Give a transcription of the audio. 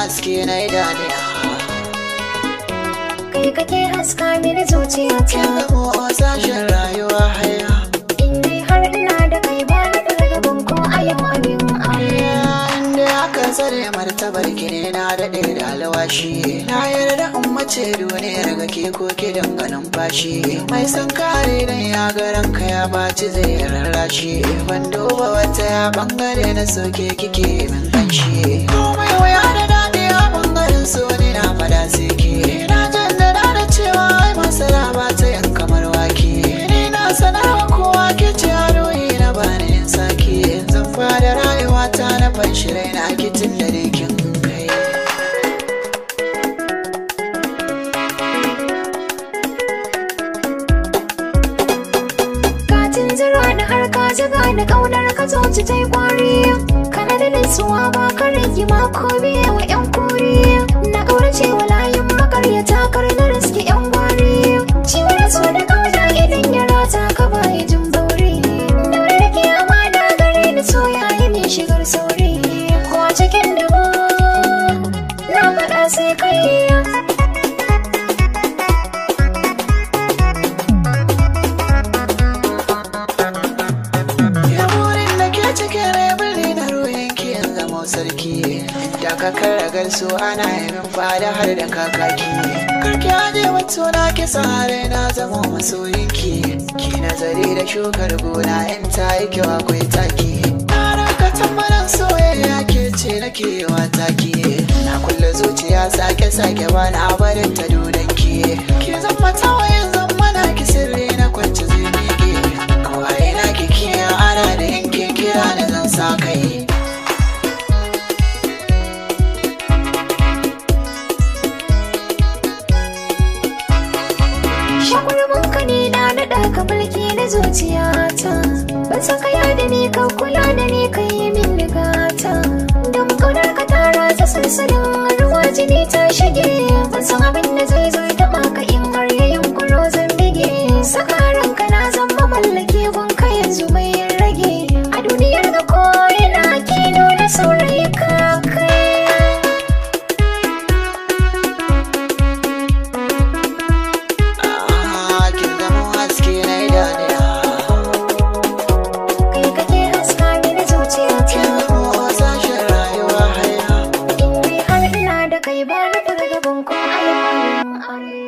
haske na idaniya. Kai kake haska mini zuciyata. Kin zamo sashen rayuwa haya. Indai har ina da kai ba na fargaban ko a yau abin aure. Inda aka tsare martabar ki ne na daɗe da alwashi. Na yarda in mace duniyar ga ke ko ki dinga numfashi. Mai son kare dan ya ga ranka ya baci zai rarrashi. Ban duba wata ya bangare na soke kike min kanshi. Komai waya da daɗi a bangaren so ne na fada sai ke. Na jaddada da cewa ai masara ba ta yin kamar wake. Ni na sanarwa kowa ke ce haroyi na bani in sake. Zan fada rayuwa ta na fanshi raina kitin da ne kin kai. Katin zira da har ka ziga da ƙaunar ka zoci ta yi kwari. Kana da nutsuwa ba ka rage mako biye wa 'yan kuri. Na ƙaurace wa layin makaryata kar na riski 'yan gwari. Ciwon so da ƙauna idan ya rata ka baya jin bauri. Daure da ke amana gare ni so yayi ne shigar sauri. Ko a cikin dubu na faɗa sai kai. Sarki da kakar ragar su ana yamin fada har da kakaki. Karki aje wato na kisa hare na zama masoyinki. Ki nazari da shukar gona in ta yi kyau akwai taki. Tarar katambaran soyayya ke ce nake wa taki. Na kulle zuciya sake ba na barin ta dodonki. Ki zama tawayen zama na ki sirri na kwance zai mege. Kawai na ki kiya ana da yanke kira da zan sa kai. Shagulmanka ne na naɗa ka mulki na zuciyata. Ban san kaya da ni ka kula da ni ka yi min ligata. Don ƙaunar ka tara ta sansanin ruwa jini ta shige. Ban san abin da zai zo taɓa ka in har ya yunkuro zan bige. Saka ranka na zama mallake gunka yanzu mai rage. A duniyar ga ko yana ke nuna saurayi ka kai. Kai ba na fargaban ko a yau abin aure.